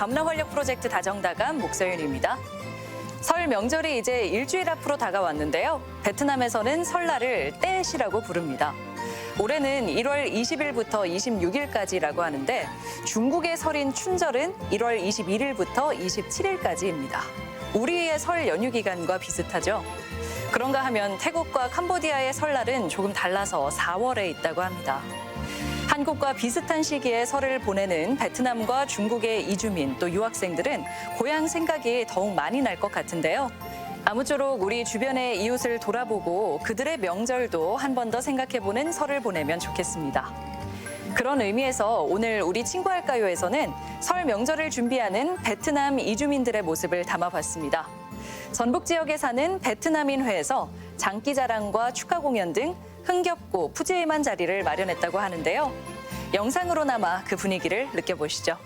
담남활력 프로젝트 다정다감 목서윤입니다. 설 명절이 이제 일주일 앞으로 다가왔는데요. 베트남에서는 설날을 떼시라고 부릅니다. 올해는 1월 20일부터 26일까지라고 하는데 중국의 설인 춘절은 1월 21일부터 27일까지입니다. 우리의 설 연휴 기간과 비슷하죠. 그런가 하면 태국과 캄보디아의 설날은 조금 달라서 4월에 있다고 합니다. 한국과 비슷한 시기에 설을 보내는 베트남과 중국의 이주민 또 유학생들은 고향 생각이 더욱 많이 날 것 같은데요. 아무쪼록 우리 주변의 이웃을 돌아보고 그들의 명절도 한 번 더 생각해보는 설을 보내면 좋겠습니다. 그런 의미에서 오늘 우리 친구할까요에서는 설 명절을 준비하는 베트남 이주민들의 모습을 담아봤습니다. 전북 지역에 사는 베트남인회에서 장기자랑과 축하 공연 등 흥겹고 푸짐한 자리를 마련했다고 하는데요. 영상으로나마 그 분위기를 느껴보시죠.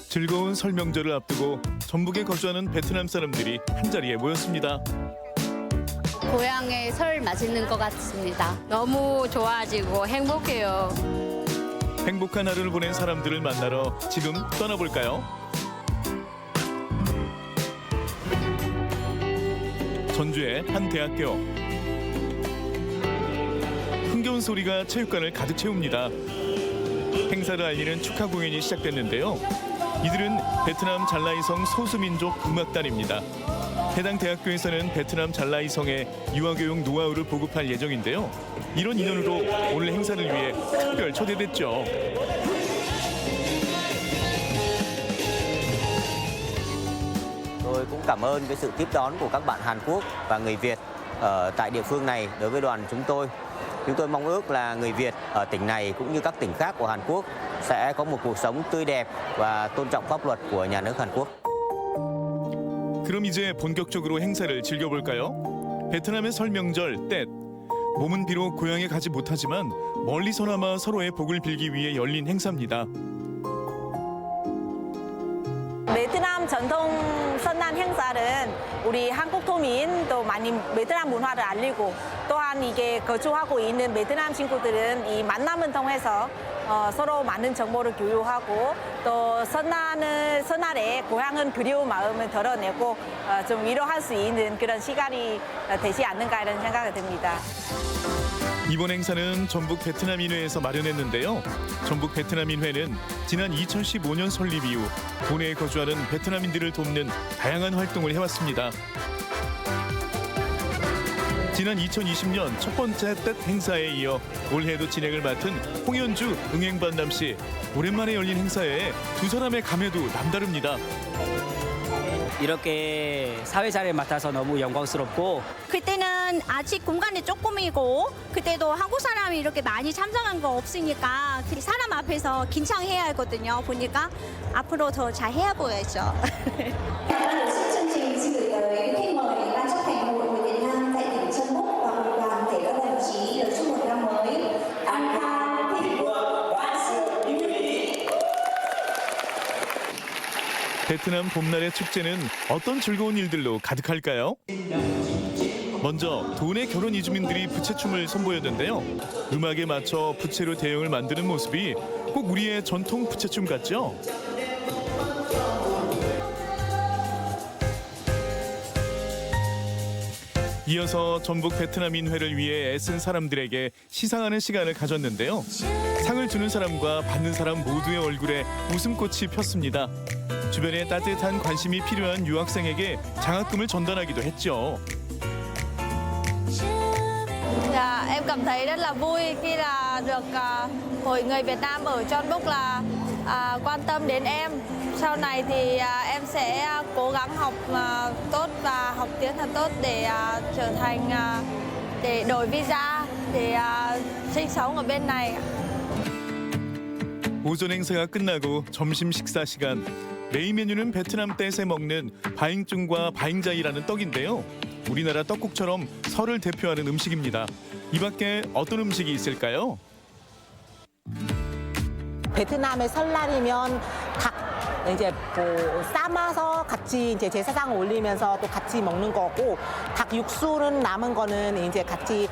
즐거운 설 명절을 앞두고 전북에 거주하는 베트남 사람들이 한자리에 모였습니다. 고향의 설 맞이는 것 같습니다. 너무 좋아지고 행복해요. 행복한 하루를 보낸 사람들을 만나러 지금 떠나볼까요? 전주의 한 대학교. 흥겨운 소리가 체육관을 가득 채웁니다. 행사를 알리는 축하 공연이 시작됐는데요. 이들은 베트남 잘라이성 소수민족 음악단입니다. 해당 대학교에서는 베트남 잘라이성의 유아교육 노하우를 보급할 예정인데요. 이런 인원으로 오늘 행사를 위해 특별 초대됐죠. Tôi cũng cảm ơn cái sự tiếp đón của các bạn Hàn Quốc và người Việt ở tại địa phương này đối với đoàn chúng tôi. Chúng tôi mong ước là người Việt ở tỉnh này cũng như các tỉnh khác của Hàn Quốc sẽ có một cuộc sống tươi đẹp và tôn trọng pháp luật của nhà nước Hàn Quốc. 그럼 이제 본격적으로 행사를 즐겨볼까요? 베트남의 설 명절 떼. 몸은 비록 고향에 가지 못하지만 멀리서나마 서로의 복을 빌기 위해 열린 행사입니다. 베트남 전통 설날 행사는 우리 한국 도민도 많이 베트남 문화를 알리고 또한 이게 거주하고 있는 베트남 친구들은 이 만남을 통해서 서로 많은 정보를 교류하고 또 설날에 고향은 그리운 마음을 덜어내고 좀 위로할 수 있는 그런 시간이 되지 않는가 이런 생각이 듭니다. 이번 행사는 전북 베트남인회에서 마련했는데요. 전북 베트남인회는 지난 2015년 설립 이후 국내에 거주하는 베트남인들을 돕는 다양한 활동을 해왔습니다. 지난 2020년 첫 번째 떼 행사에 이어 올해도 진행을 맡은 홍현주 응행반남 씨. 오랜만에 열린 행사에 두 사람의 감회도 남다릅니다. 이렇게 사회자리에 맡아서 너무 영광스럽고 그때는 아직 공간이 조금이고 그때도 한국 사람이 이렇게 많이 참석한 거 없으니까 그 사람 앞에서 긴장해야 하거든요. 보니까 앞으로 더 잘 해야 보여야죠. chương trình xin gửi tới khách mời Ban chấp hành Hội người Việt Nam tại tỉnh Trân Búc và cùng đoàn thể các đồng chí được chúc mừng năm mới an khang, thịnh vượng, vạn sự như ý. 베트남 봄날의 축제는 어떤 즐거운 일들로 가득할까요? 먼저 도내 결혼 이주민들이 부채춤을 선보였는데요. 음악에 맞춰 부채로 대형을 만드는 모습이 꼭 우리의 전통 부채춤 같죠? 이어서 전북 베트남인회를 위해 애쓴 사람들에게 시상하는 시간을 가졌는데요. 상을 주는 사람과 받는 사람 모두의 얼굴에 웃음꽃이 폈습니다. 주변에 따뜻한 관심이 필요한 유학생에게 장학금을 전달하기도 했죠. Dạ, em cảm thấy rất là vui khi là được Hội người Việt Nam ở John Book là quan tâm đến em. Sau này thì em sẽ cố gắng học tốt và học tiếng thật tốt để trở thành để đổi visa để sinh sống ở bên này. 오전 행사가 끝나고 점심 식사 시간. 메인 메뉴는 베트남 떼에 먹는 바잉쭝과 바잉자이라는 떡인데요. 우리나라 떡국처럼 설을 대표하는 음식입니다. 이 밖에 어떤 음식이 있을까요? 베트남의 설날이면 닭 이제 뭐 삶아서 같이 이제 제사상 올리면서 또 같이 먹는 거고, 닭 육수는 남은 거는 이제 같이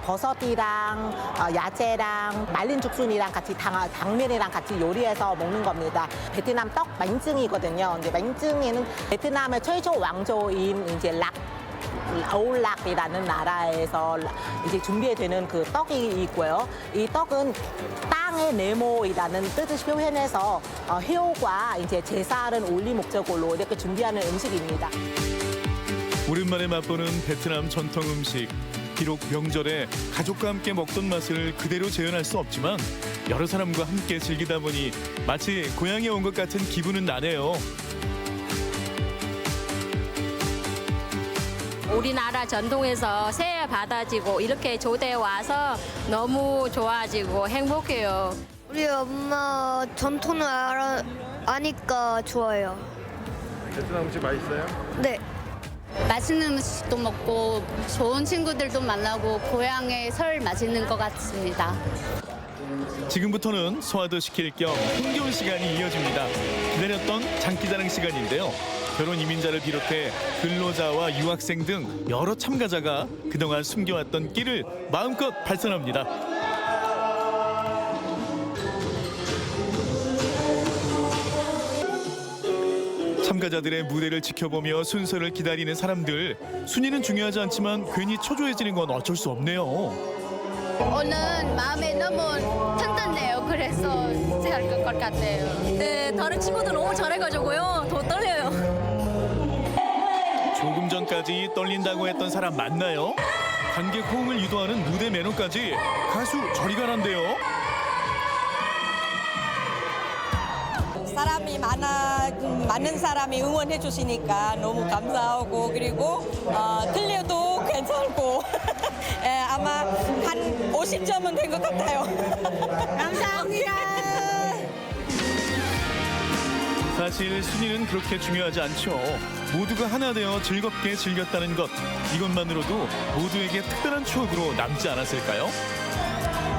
버섯이랑 야채랑 말린 죽순이랑 같이 당면이랑 같이 요리해서 먹는 겁니다. 베트남 떡 맹증이거든요. 이제 맹증에는 베트남의 최초 왕조인 이제 라올락이라는 나라에서 이제 준비되는 그 떡이 있고요. 이 떡은 땅의 네모이라는 뜻을 표현해서 효과 이제 제사를 올리 목적으로 이렇게 준비하는 음식입니다. 오랜만에 맛보는 베트남 전통 음식. 비록 명절에 가족과 함께 먹던 맛을 그대로 재현할 수 없지만 여러 사람과 함께 즐기다 보니 마치 고향에 온 것 같은 기분은 나네요. 우리나라 전통에서 새해 받아지고 이렇게 조대 와서 너무 좋아지고 행복해요. 우리 엄마 전통을 아니까 좋아요. 베트남 음식 맛있어요? 네. 맛있는 음식도 먹고 좋은 친구들도 만나고 고향의 설 맞이는 것 같습니다. 지금부터는 소화도 시킬 겸 흥겨운 시간이 이어집니다. 기다렸던 장기자랑 시간인데요. 결혼 이민자를 비롯해 근로자와 유학생 등 여러 참가자가 그동안 숨겨왔던 끼를 마음껏 발산합니다. 참가자들의 무대를 지켜보며 순서를 기다리는 사람들. 순위는 중요하지 않지만 괜히 초조해지는 건 어쩔 수 없네요. 오늘 마음에 너무 튼튼해요. 그래서 잘 것 같아요. 네, 다른 친구들 너무 잘해가지고요. 더 떨려요. 조금 전까지 떨린다고 했던 사람 맞나요? 관객 호응을 유도하는 무대 매너까지 가수 저리 가란데요. 사람이 많은 사람이 응원해 주시니까 너무 감사하고, 그리고 틀려도 괜찮고 아마 한 50점은 된 것 같아요. 감사합니다. 사실 순위는 그렇게 중요하지 않죠. 모두가 하나 되어 즐겁게 즐겼다는 것, 이것만으로도 모두에게 특별한 추억으로 남지 않았을까요?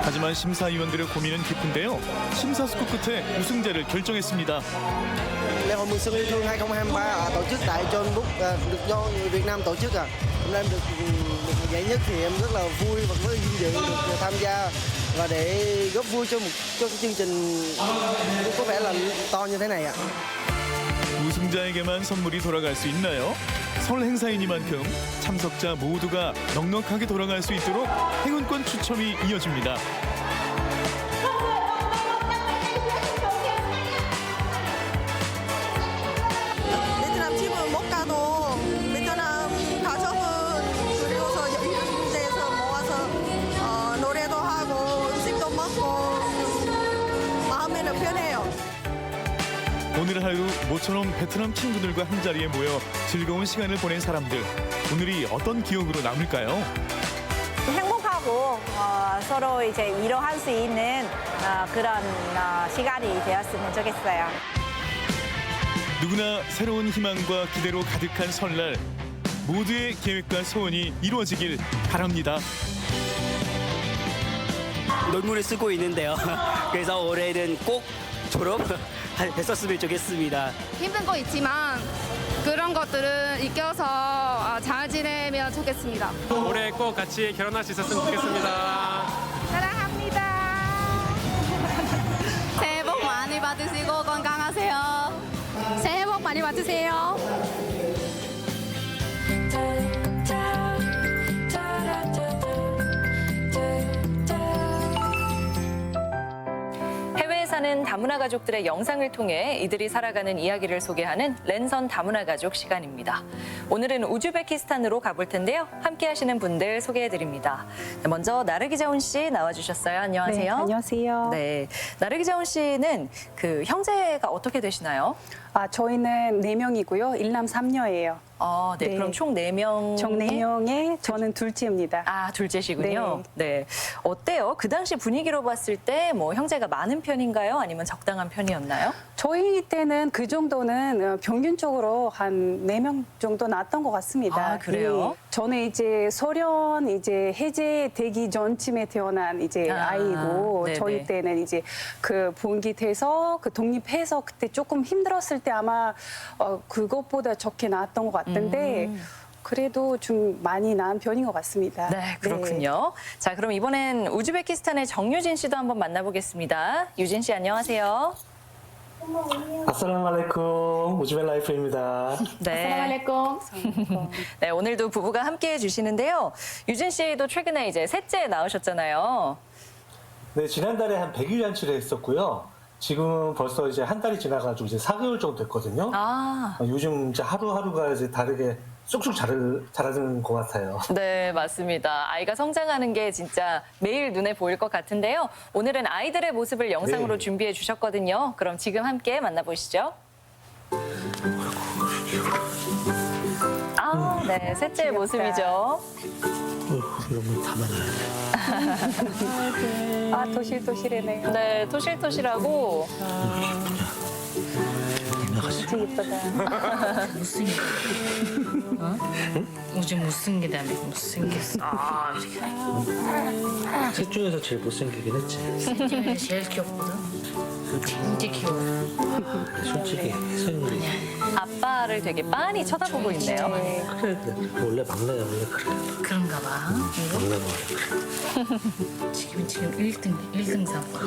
하지만 심사위원들의 고민은 깊은데요. 심사숙고 끝에 우승자를 결정했습니다. Lễ hội Mừng Xuân Yêu Thương 2023 tổ chức tại John Book được do người Việt Nam tổ chức. Hôm nay được giải nhất thì em rất là vui và rất vinh dự được tham gia và để góp vui cho cái chương trình có vẻ là to như thế này ạ. 우승자에게만 선물이 돌아갈 수 있나요? 설 행사이니만큼 참석자 모두가 넉넉하게 돌아갈 수 있도록 행운권 추첨이 이어집니다. 베트남 집은 못 가도 베트남 가족은 그리고서 이런 데서 모아서 노래도 하고 음식도 먹고 마음에는 편해요. 오늘 하루 모처럼 베트남 친구들과 한자리에 모여 즐거운 시간을 보낸 사람들. 오늘이 어떤 기억으로 남을까요? 행복하고 서로 이제 위로할 수 있는 그런 시간이 되었으면 좋겠어요. 누구나 새로운 희망과 기대로 가득한 설날. 모두의 계획과 소원이 이루어지길 바랍니다. 논문을 쓰고 있는데요. 그래서 올해는 꼭 졸업했었으면 좋겠습니다. 힘든 거 있지만 그런 것들을 이겨서 잘 지내면 좋겠습니다. 올해 꼭 같이 결혼할 수 있었으면 좋겠습니다. 사랑합니다. 새해 복 많이 받으시고 건강하세요. 새해 복 많이 받으세요. 해외에 사는 다문화 가족들의 영상을 통해 이들이 살아가는 이야기를 소개하는 랜선 다문화 가족 시간입니다. 오늘은 우즈베키스탄으로 가볼 텐데요. 함께 하시는 분들 소개해드립니다. 먼저 나르기자운 씨 나와주셨어요. 안녕하세요. 네, 안녕하세요. 네, 나르기자운 씨는 그 형제가 어떻게 되시나요? 저희는 4명이고요. 일남 3녀예요. 네. 네. 그럼 총 4명. 총 4명에 저는 둘째입니다. 둘째시군요. 네. 어때요? 그 당시 분위기로 봤을 때 뭐 형제가 많은 편인가요? 아니면 적당한 편이었나요? 저희 때는 그 정도는 평균적으로 한 4명 정도 났던 것 같습니다. 그래요? 네. 저는 이제 소련 이제 해제되기 전쯤에 태어난 이제 아이고 네네. 저희 때는 이제 그 분기돼서 그 독립해서 그때 조금 힘들었을 봤을 때 아마 그것보다 적게 나왔던 것 같은데 그래도 좀 많이 나은 편인 것 같습니다. 네, 그렇군요. 자, 그럼 이번엔 우즈베키스탄의 정유진 씨도 한번 만나보겠습니다. 유진 씨, 안녕하세요. 아살라말레이쿰 우즈베 라이프입니다. 네. 네, 오늘도 부부가 함께 해주시는데요. 유진 씨도 최근에 이제 셋째 낳으셨잖아요. 네, 지난달에 한 100일 잔치를 했었고요. 지금은 벌써 이제 한 달이 지나가지고 이제 4개월 정도 됐거든요. 요즘 이제 하루하루가 이제 다르게 쑥쑥 자라는 것 같아요. 네, 맞습니다. 아이가 성장하는 게 진짜 매일 눈에 보일 것 같은데요. 오늘은 아이들의 모습을 영상으로 준비해 주셨거든요. 그럼 지금 함께 만나보시죠. 아, 네, 셋째의 모습이죠. 이런 거 담아놔요. 아, 토실토실해네요. 네, 토실토실하고. 진짜 예쁘다. 요즘 못생기다며 못생겼어. 셋 중에서 제일 못생기긴 했지. 셋 중에서 제일 귀엽거든. 진짜 귀여워. 솔직히 선율이. 아빠를 되게 빤히 쳐다보고 있네요. 그래, 원래 막내가 원래 그래. 그런가 봐. 막내가 원래 그래. 지금 1등 상과.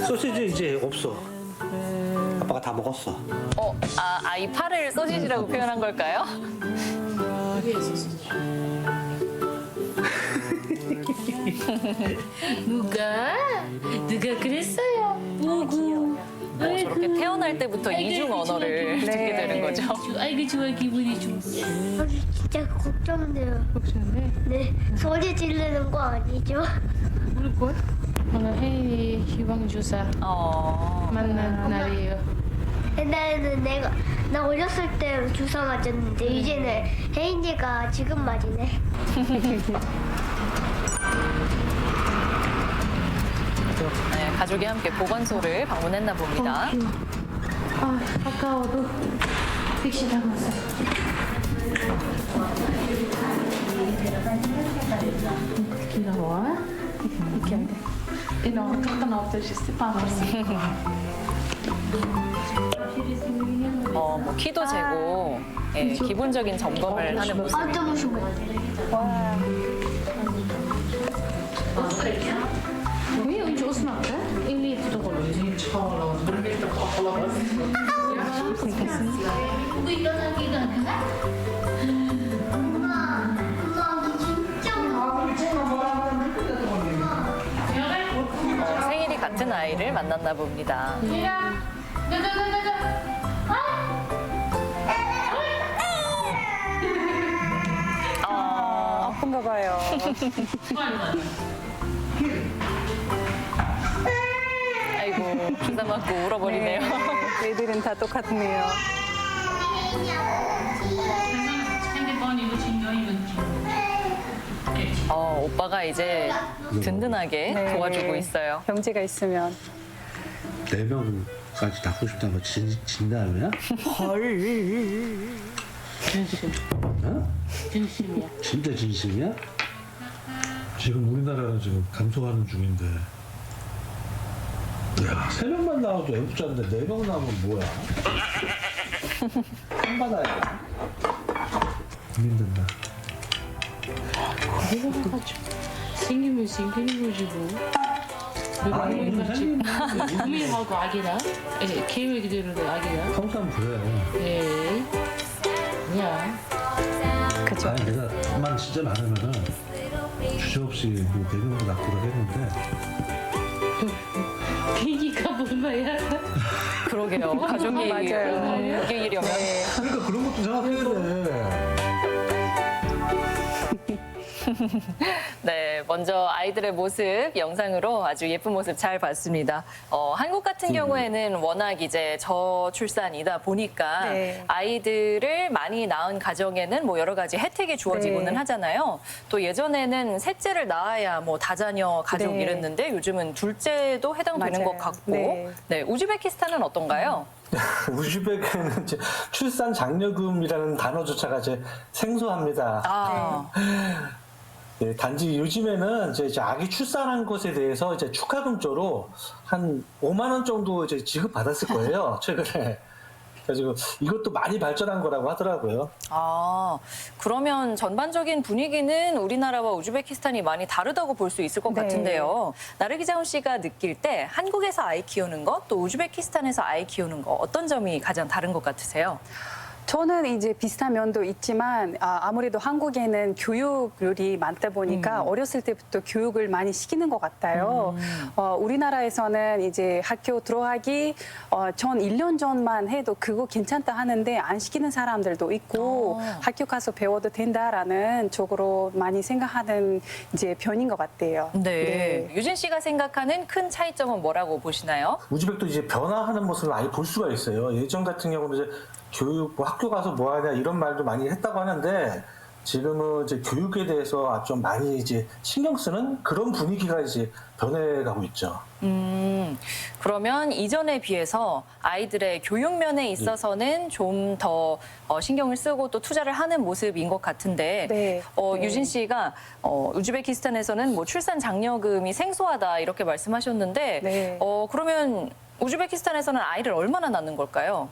소시지 이제 없어. 아빠가 다 먹었어. 아이 팔을 소시지라고 표현한 걸까요? 누가 그랬어요? 누구? 저렇게 태어날 때부터 이중 언어를 듣게 되는 거죠. 아이고 좋아 기분이 좋아. 진짜 걱정돼요. 걱정돼? 네. 소리 지르는 거 아니죠? 모를걸? 오늘 혜인이 희망주사 만난 날이에요. 옛날에는 나 어렸을 때 주사 맞았는데 이제는 혜인이가 지금 맞이네. 네, 가족이 함께 보건소를 방문했나 봅니다. 아까워도 택시 타고 왔어요. 뭐 키도 재고 기본적인 점검을 하는 모습. 와. 왜 önce Osman'da ehliyeti de olur. Bu 이런 기간 생일이 같은 아이를 만났나 봅니다. 아픈가 봐요. 아이고, 주사 맞고 울어버리네요. 애들은 다 똑같네요. 오빠가 이제 든든하게 도와주고 있어요. 형제가 있으면. 4명까지 낳고 싶다는 거 진담이야? 헐. 진심이야. 진짜 진심이야? 지금 우리나라는 지금 감소하는 중인데. 야, 3명만 나와도 애국자인데 4명 나오면 뭐야? 한 받아야 힘든다. 생기면 생기는 거지 뭐. 구매하고 아기라? 계획대로 아기라? 항상 그래. 네. 아니야. 그죠. 아니 내가 진짜 많으면은 주저없이 뭐 4명도 낳고 그러겠는데. 걔니까 뭔가야? 그러게요. 가족이 맞아요. 이기려면. 그러니까 그런 것도 생각해야 돼. 네, 먼저 아이들의 모습 영상으로 아주 예쁜 모습 잘 봤습니다. 한국 같은 경우에는 워낙 이제 저출산이다 보니까 아이들을 많이 낳은 가정에는 뭐 여러 가지 혜택이 주어지고는 하잖아요. 또 예전에는 셋째를 낳아야 뭐 다자녀 가족 이랬는데 요즘은 둘째도 해당되는 것 같고. 네, 우즈베키스탄은 어떤가요? 우즈베크는 이제 출산 장려금이라는 단어조차가 이제 생소합니다. 네, 단지 요즘에는 이제 아기 출산한 것에 대해서 이제 축하금조로 한 5만 원 정도 이제 지급받았을 거예요, 최근에. 그래가지고 이것도 많이 발전한 거라고 하더라고요. 아, 그러면 전반적인 분위기는 우리나라와 우즈베키스탄이 많이 다르다고 볼 수 있을 것 네. 같은데요. 나르기자운 씨가 느낄 때 한국에서 아이 키우는 것, 또 우즈베키스탄에서 아이 키우는 것 어떤 점이 가장 다른 것 같으세요? 저는 이제 비슷한 면도 있지만 아무래도 한국에는 교육률이 많다 보니까 어렸을 때부터 교육을 많이 시키는 것 같아요. 우리나라에서는 이제 학교 들어가기 전 1년 전만 해도 그거 괜찮다 하는데 안 시키는 사람들도 있고 학교 가서 배워도 된다라는 쪽으로 많이 생각하는 이제 편인 것 같아요. 네. 유진 씨가 생각하는 큰 차이점은 뭐라고 보시나요? 우즈벡도 이제 변화하는 모습을 많이 볼 수가 있어요. 예전 같은 경우는 이제 교육, 뭐 학교 가서 뭐 하냐 이런 말도 많이 했다고 하는데 지금은 이제 교육에 대해서 좀 많이 이제 신경 쓰는 그런 분위기가 이제 변해가고 있죠. 그러면 이전에 비해서 아이들의 교육 면에 있어서는 좀 더 신경을 쓰고 또 투자를 하는 모습인 것 같은데 네. 유진 씨가 우즈베키스탄에서는 뭐 출산 장려금이 생소하다 이렇게 말씀하셨는데 네. 그러면 우즈베키스탄에서는 아이를 얼마나 낳는 걸까요?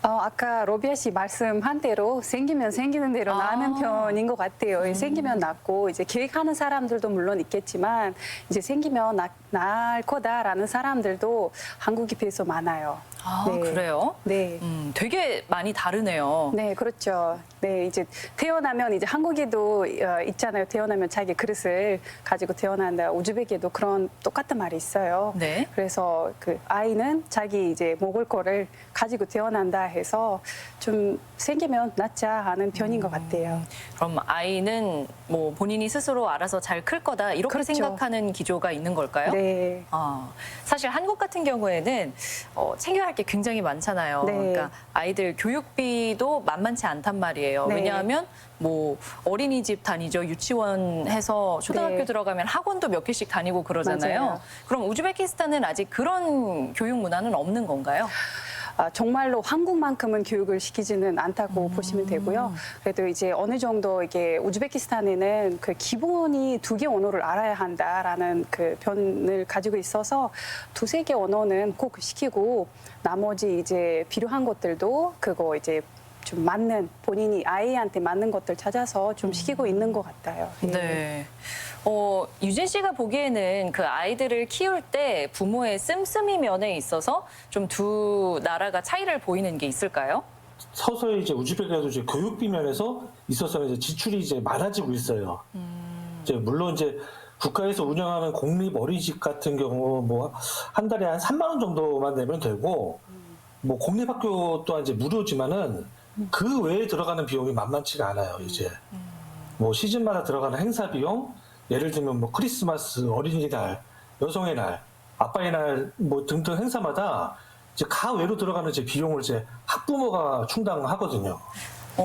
아까 로비아 씨 말씀한 대로 생기면 생기는 대로 낳는 편인 것 같아요. 생기면 낳고 이제 계획하는 사람들도 물론 있겠지만 이제 생기면 낳을 거다라는 사람들도 한국에 비해서 많아요. 아, 그래요? 네. 되게 많이 다르네요. 네, 그렇죠. 네, 이제 태어나면 이제 한국에도 있잖아요. 태어나면 자기 그릇을 가지고 태어난다. 우즈벡에도 그런 똑같은 말이 있어요. 네. 그래서 그 아이는 자기 이제 먹을 거를 가지고 태어난다 해서 좀 생기면 낳자 하는 편인 것 같아요. 그럼 아이는 뭐 본인이 스스로 알아서 잘 클 거다 이렇게 그렇죠. 생각하는 기조가 있는 걸까요? 네. 사실 한국 같은 경우에는 챙겨야 할 게 굉장히 많잖아요. 네. 그러니까 아이들 교육비도 만만치 않단 말이에요. 네. 왜냐하면 뭐 어린이집 다니죠. 유치원 해서 초등학교 네. 들어가면 학원도 몇 개씩 다니고 그러잖아요. 맞아요. 그럼 우즈베키스탄은 아직 그런 교육 문화는 없는 건가요? 정말로 한국만큼은 교육을 시키지는 않다고 보시면 되고요. 그래도 이제 어느 정도 이게 우즈베키스탄에는 그 기본이 2개 언어를 알아야 한다라는 그 편을 가지고 있어서 2-3개 언어는 꼭 시키고 나머지 이제 필요한 것들도 그거 이제 좀 맞는 본인이 아이한테 맞는 것들 찾아서 좀 시키고 있는 것 같아요. 네. 유진 씨가 보기에는 그 아이들을 키울 때 부모의 씀씀이 면에 있어서 좀 두 나라가 차이를 보이는 게 있을까요? 서서히 이제 우즈벡에도 이제 교육비 면에서 있어서 이제 지출이 이제 많아지고 있어요. 이제 물론 이제 국가에서 운영하는 공립 어린이집 같은 경우 뭐 한 달에 한 3만 원 정도만 내면 되고 뭐 공립학교 또한 이제 무료지만은 그 외에 들어가는 비용이 만만치가 않아요. 이제 뭐 시즌마다 들어가는 행사 비용, 예를 들면 뭐 크리스마스, 어린이날, 여성의 날, 아빠의 날 뭐 등등 행사마다 이제 가외로 들어가는 이제 비용을 이제 학부모가 충당하거든요.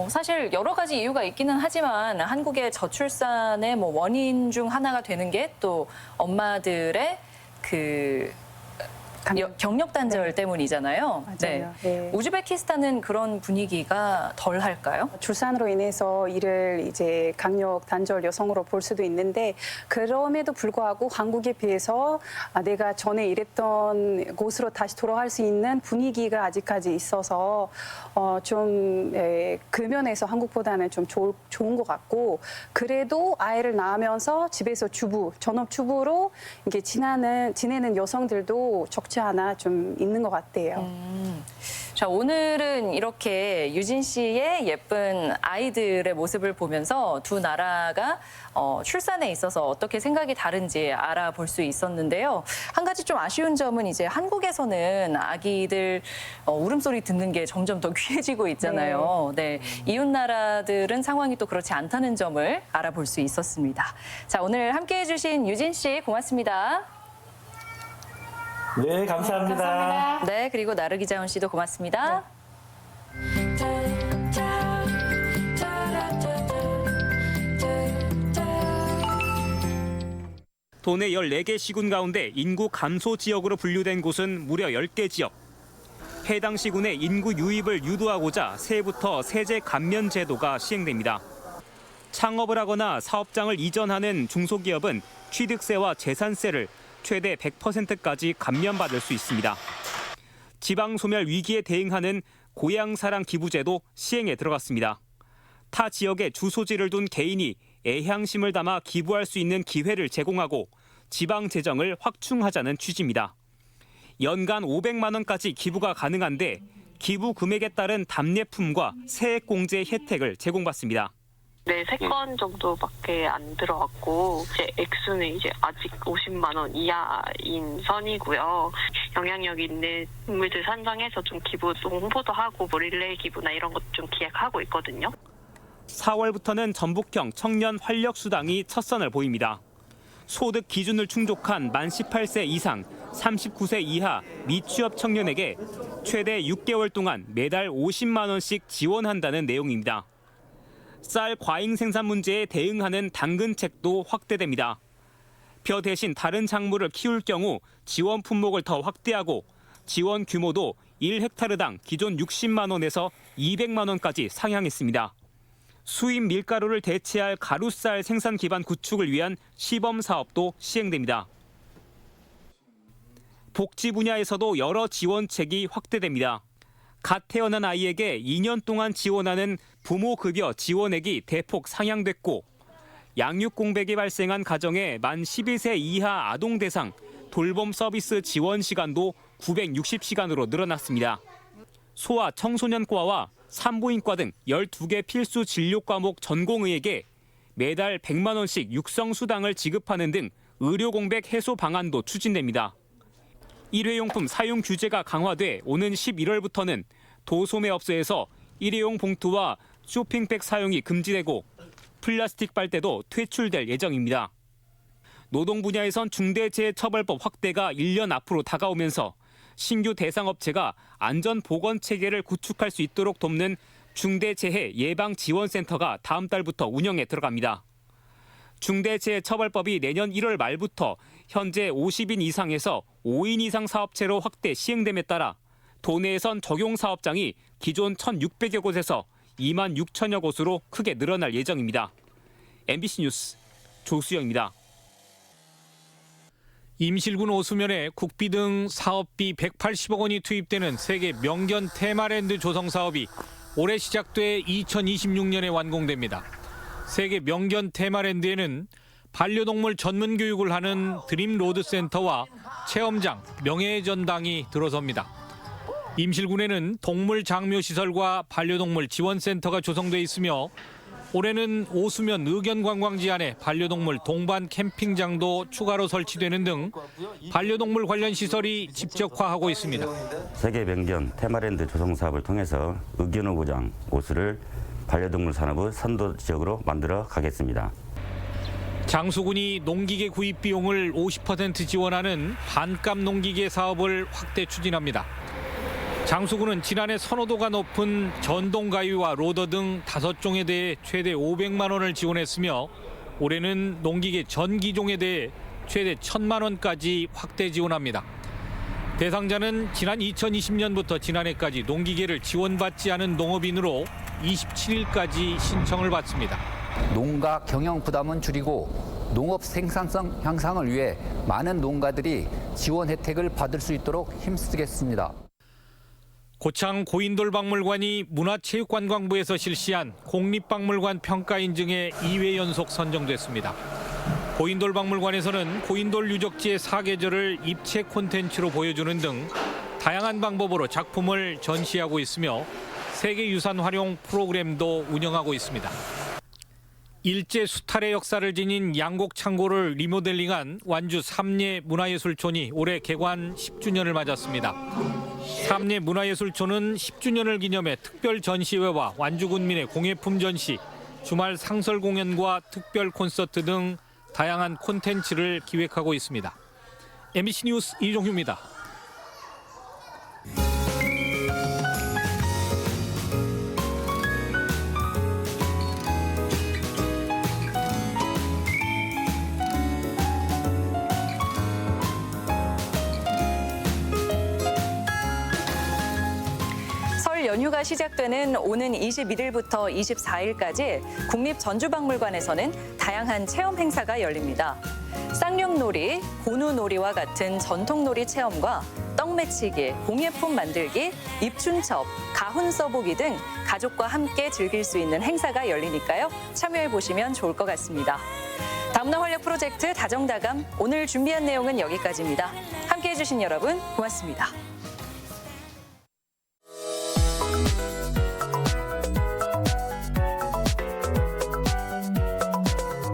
사실 여러 가지 이유가 있기는 하지만 한국의 저출산의 뭐 원인 중 하나가 되는 게 또 엄마들의 그 경력 단절 때문이잖아요. 맞아요. 네. 우즈베키스탄은 그런 분위기가 덜 할까요? 출산으로 인해서 이를 이제 강력 단절 여성으로 볼 수도 있는데 그럼에도 불구하고 한국에 비해서 내가 전에 일했던 곳으로 다시 돌아갈 수 있는 분위기가 아직까지 있어서 좀 그 면에서 한국보다는 좀 좋은 것 같고 그래도 아이를 낳으면서 집에서 전업주부로 이게 지내는 여성들도 적지 않아 좀 있는 것 같아요. 자, 오늘은 이렇게 유진 씨의 예쁜 아이들의 모습을 보면서 두 나라가 출산에 있어서 어떻게 생각이 다른지 알아볼 수 있었는데요. 한 가지 좀 아쉬운 점은 이제 한국에서는 아기들 울음소리 듣는 게 점점 더 귀해지고 있잖아요. 네. 이웃 나라들은 상황이 또 그렇지 않다는 점을 알아볼 수 있었습니다. 자, 오늘 함께해 주신 유진 씨 고맙습니다. 네, 감사합니다. 네, 그리고 나르기자운 씨도 고맙습니다. 도내 14개 시군 가운데 인구 감소 지역으로 분류된 곳은 무려 10개 지역. 해당 시군의 인구 유입을 유도하고자 새해부터 세제 감면 제도가 시행됩니다. 창업을 하거나 사업장을 이전하는 중소기업은 취득세와 재산세를 최대 100%까지 감면받을 수 있습니다. 지방소멸 위기에 대응하는 고향사랑 기부제도 시행에 들어갔습니다. 타 지역에 주소지를 둔 개인이 애향심을 담아 기부할 수 있는 기회를 제공하고 지방 재정을 확충하자는 취지입니다. 연간 500만 원까지 기부가 가능한데 기부 금액에 따른 답례품과 세액공제 혜택을 제공받습니다. 네, 3건 정도밖에 안 들어왔고 이제 액수는 이제 아직 50만 원 이하인 선이고요. 영향력 있는 인물들 선정해서 좀 기부 홍보도 하고 뭐 릴레이 기부나 이런 것 좀 기획하고 있거든요. 4월부터는 전북형 청년 활력수당이 첫 선을 보입니다. 소득 기준을 충족한 만 18세 이상 39세 이하 미취업 청년에게 최대 6개월 동안 매달 50만 원씩 지원한다는 내용입니다. 쌀 과잉 생산 문제에 대응하는 당근책도 확대됩니다. 벼 대신 다른 작물을 키울 경우 지원 품목을 더 확대하고 지원 규모도 1헥타르당 기존 60만 원에서 200만 원까지 상향했습니다. 수입 밀가루를 대체할 가루쌀 생산 기반 구축을 위한 시범 사업도 시행됩니다. 복지 분야에서도 여러 지원책이 확대됩니다. 갓 태어난 아이에게 2년 동안 지원하는 부모급여 지원액이 대폭 상향됐고 양육 공백이 발생한 가정의 만 12세 이하 아동 대상 돌봄 서비스 지원 시간도 960시간으로 늘어났습니다. 소아 청소년과와 산부인과 등 12개 필수 진료 과목 전공의에게 매달 100만 원씩 육성 수당을 지급하는 등 의료 공백 해소 방안도 추진됩니다. 일회용품 사용 규제가 강화돼 오는 11월부터는 도소매업소에서 일회용 봉투와 쇼핑백 사용이 금지되고 플라스틱 빨대도 퇴출될 예정입니다. 노동 분야에선 중대재해처벌법 확대가 1년 앞으로 다가오면서 신규 대상업체가 안전보건 체계를 구축할 수 있도록 돕는 중대재해 예방지원센터가 다음 달부터 운영에 들어갑니다. 중대재해처벌법이 내년 1월 말부터 현재 50인 이상에서 5인 이상 사업체로 확대 시행됨에 따라 도내에선 적용 사업장이 기존 1,600여 곳에서 2만 6천여 곳으로 크게 늘어날 예정입니다. MBC 뉴스 조수영입니다. 임실군 오수면에 국비 등 사업비 180억 원이 투입되는 세계 명견 테마랜드 조성 사업이 올해 시작돼 2026년에 완공됩니다. 세계 명견 테마랜드에는 반려동물 전문 교육을 하는 드림로드 센터와 체험장, 명예의 전당이 들어섭니다. 임실군에는 동물 장묘 시설과 반려동물 지원센터가 조성돼 있으며 올해는 오수면 의견관광지 안에 반려동물 동반 캠핑장도 추가로 설치되는 등 반려동물 관련 시설이 집적화하고 있습니다. 세계 명견 테마랜드 조성 사업을 통해서 의견호구장 오수를 반려동물 산업의 선도 지역으로 만들어 가겠습니다. 장수군이 농기계 구입 비용을 50% 지원하는 반값 농기계 사업을 확대 추진합니다. 장수군은 지난해 선호도가 높은 전동가위와 로더 등 5종에 대해 최대 500만 원을 지원했으며 올해는 농기계 전 기종에 대해 최대 1,000만 원까지 확대 지원합니다. 대상자는 지난 2020년부터 지난해까지 농기계를 지원받지 않은 농업인으로 27일까지 신청을 받습니다. 농가 경영 부담은 줄이고 농업 생산성 향상을 위해 많은 농가들이 지원 혜택을 받을 수 있도록 힘쓰겠습니다. 고창 고인돌박물관이 문화체육관광부에서 실시한 공립박물관 평가 인증에 2회 연속 선정됐습니다. 고인돌박물관에서는 고인돌 유적지의 사계절을 입체 콘텐츠로 보여주는 등 다양한 방법으로 작품을 전시하고 있으며 세계유산 활용 프로그램도 운영하고 있습니다. 일제 수탈의 역사를 지닌 양곡 창고를 리모델링한 완주 삼례 문화예술촌이 올해 개관 10주년을 맞았습니다. 삼례 문화예술촌은 10주년을 기념해 특별 전시회와 완주군민의 공예품 전시, 주말 상설 공연과 특별 콘서트 등 다양한 콘텐츠를 기획하고 있습니다. MBC 뉴스 이종규입니다. 설 연휴가 시작되는 오는 21일부터 24일까지 국립전주박물관에서는 다양한 체험 행사가 열립니다. 쌍용놀이, 고누놀이와 같은 전통놀이 체험과 떡매치기, 공예품 만들기, 입춘첩, 가훈 써보기 등 가족과 함께 즐길 수 있는 행사가 열리니까요. 참여해보시면 좋을 것 같습니다. 다문화 활력 프로젝트 다정다감, 오늘 준비한 내용은 여기까지입니다. 함께해 주신 여러분 고맙습니다.